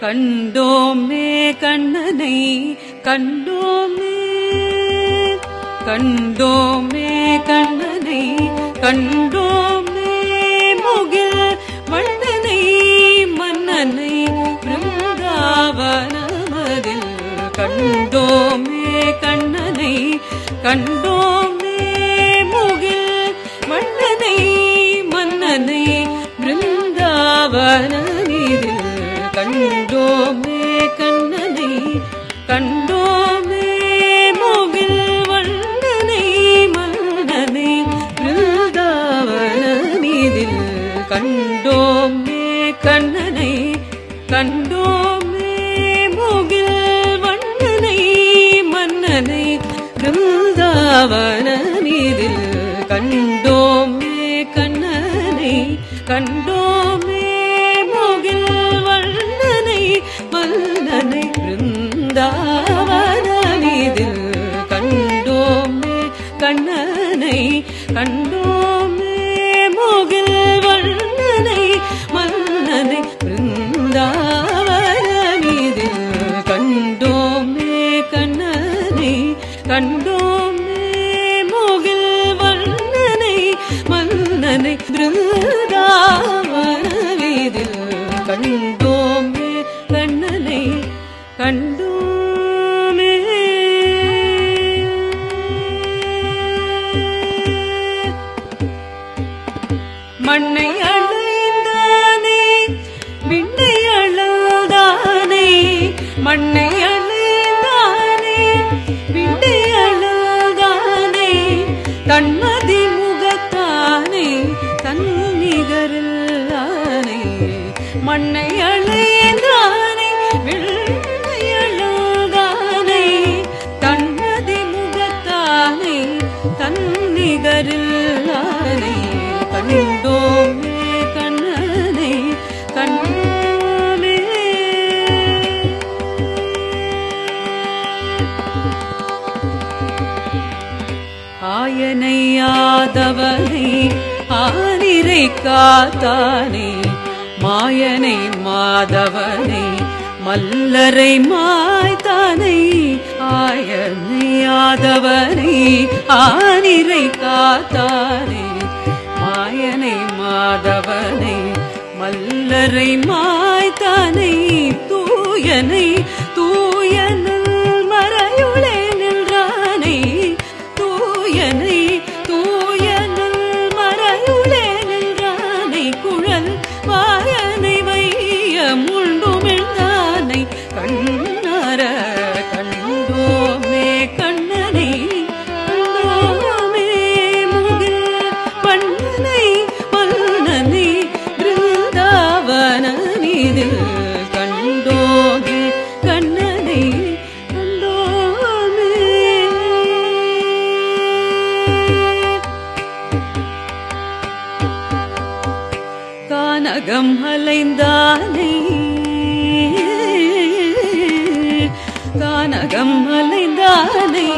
கண்டோமே கண்ணனை கண்டோமே கண்டோமே கண்ணனை கண்டோமே முகில் வண்ணனை மன்னனை பிருந்தாவனமதில் கண்டோமே கண்ணனை கண்டோமே முகில் வண்ணனை மன்னனை பிருந்தாவனமதில் கண்டோமே கண்ணனை கண்டோமே முகில் வண்ணனை மன்னனை பிருந்தாவனமதில் கண்டோமே கண்ணனை கண்டோமே முகில் வண்ணனை மன்னனை பிருந்தாவனமதில் கண்டோமே கண்ணனை கண்டோமே முகில் வண்ணனை மன்னனை பிருந்தாவனமதில் கண்டோமே கண்ணனை கண்டோமே முகில் வண்ணனை மன்னனை பிருந்தாவனமதில் கண்டோமே கண்ணனை கண்டோமே முகில் வண்ணனை மன்னனை பிருந்தாவனமதில் கண்டோமே கண்ணனை கண்டோமே மண்ணை அழைந்தானே விண்ணை அழந்தானே மண்ணை அழைந்தானே விண்ணை அழந்தானே தன்மதி முகத்தானே தன்னிகரில்லானே மண்ணை அழைந்தானே விண்ணை அழந்தானே தன்மதி முகத்தானே தன்னிகரில்லானே கண்டோமே கண்ணனை கண்டோமே ஆயனை ஆதவனை ஆனிரை காத்தானே மாயனை மாதவனை மல்லரை மாய்த்தானை ஆயனை ஆதவனை ஆனிரை காத்தானே மாயனை மாதவனை மல்லரை மாய்த்தானை தூயனை தூயனல் மறையுளே நின்றானை தூயனை தூயனல் மறையுளே நின்றானை குழல் வாயனை வைய முள்ளுமிழ்ந்தானை கண்ணார கண்டோமே கண்ணனை கண்டோமே முகில் வண்ணனை மன்னனை பிருந்தாவனமதில் கண்டோமே கண்ணனை கண்டோமே கானகம் அலைந்தானே கானகம் அலைந்தானே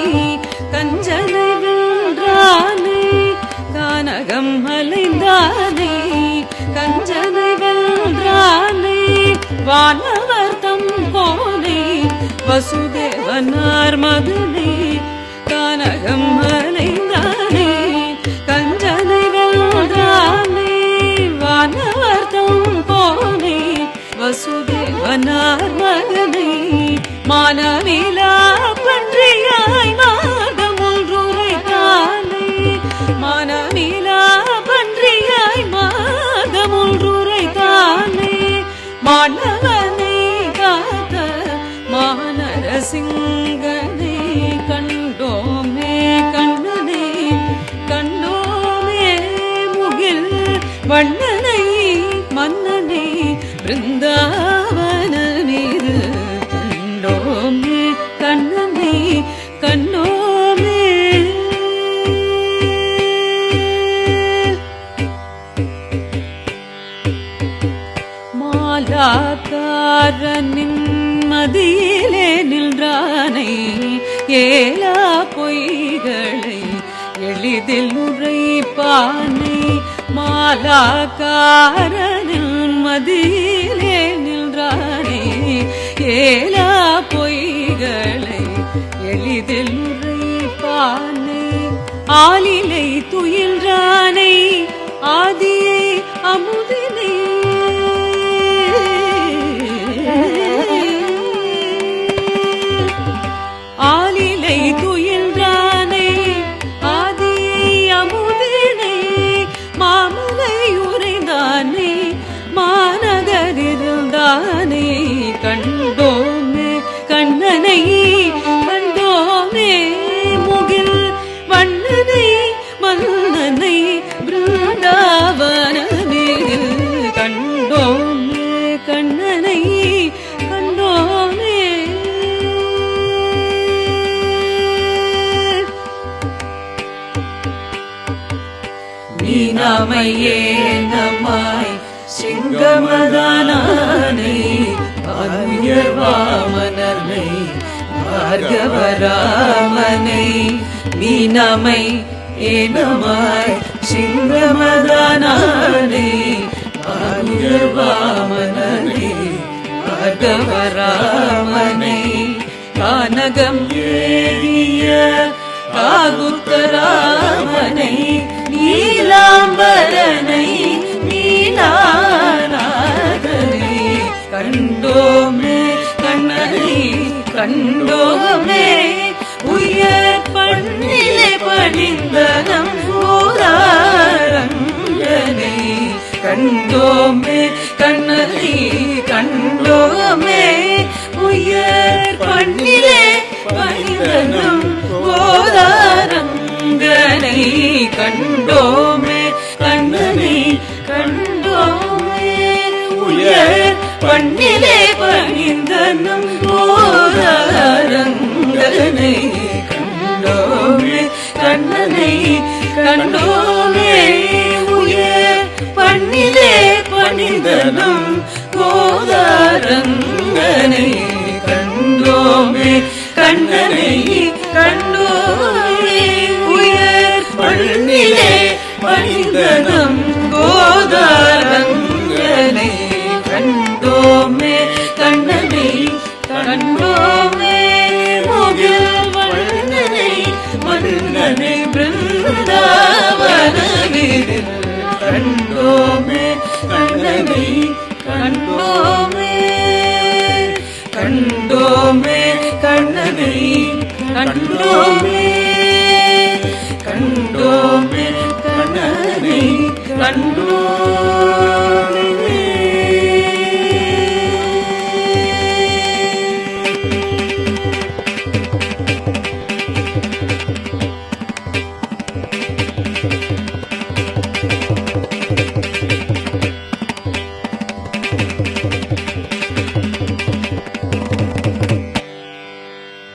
கஞ்சனை வென்றானே கானகம் அலைந்தானே கஞ்சனை வென்றானே வானவர் தம் கோனை வசுதேவனார் மகனை கானகம் அலைந்தானே கஞ்சனை வென்றானே வானவர் தம் கோனை வசுதேவனார் மகனை மானவிலா பன்றியாய் மாதம் ஒன்றுரைத்தானே மானவிலா பன்றியாய் மாதம் ஒன்றுரைத்தானே மாணவனை காத்த மானரசிங்கனை கண்டோமே கண்ணனை கண்டோமே முகில் வண்ணனை மன்னனை பிருந்தாவனமதில் கண்டோமே கண்ணனை கண்டோமே மாலாக்காரனின் மதியிலே நின்றானை ஏலா பொய்களை எளிதில் உரைப்பானை மாலாக்காரனின் மதியிலே நின்றானே எளிதில் உரைப்பானை ஆலிலை துயின்றானை ஆதியை அமுதினை ஆலிலை துயின்றானை ஆதியை அமுதினை மாமலை உரைந்தானை மாநகரிருந்தானை கண்டோமே கண்ணனை கண்டோமே முகில் வண்ணனை மன்னனை பிருந்தாவனமில் கண்டோமே கண்ணனை கண்டோமே நீனாமையே நமாய் சிங்கமதானானை வாமனனை பார்கவராமனை மீனமை ஏனமாய் சிங்கமதானானை வாமனனை பார்கவராமனை கானகம் ஏகிய காகுத்தராமனை நீலாம்பரனை நீனானாதனை கண்டோமே கண்ணனை கண்டோமே உயர் பண்ணிலே பணிந்தனம் ஓராரங்கனை கண்டோமே கண்ணனை கண்டோமே உயர் பண்ணிலே பணிந்தனம் ஓராரங்கனை கண்டோமே கண்ணனை கண்டோமே உயர் பண்ணிலே பணிந்தனம் ஓராரங்கனை கண்டோமே கண்ணனை கண்டோமே உயர் பண்ணிலே பணிந்தனம் ஓராரங்கனை கண்டோமே கண்ணனை கண்டோமே உயர் பண்ணிலே பணிந்தனம் கோதாரங்கனை கண்டோமே கண்ணனை கண்டோமே முகில் வண்ணனை மன்னனை பிருந்தாவனமில் கண்டோமே கண்ணனை கண்டோமே கண்டோமே கண்ணனை கண்டோமே கண்டோமே கண்ணனை கண்டோமே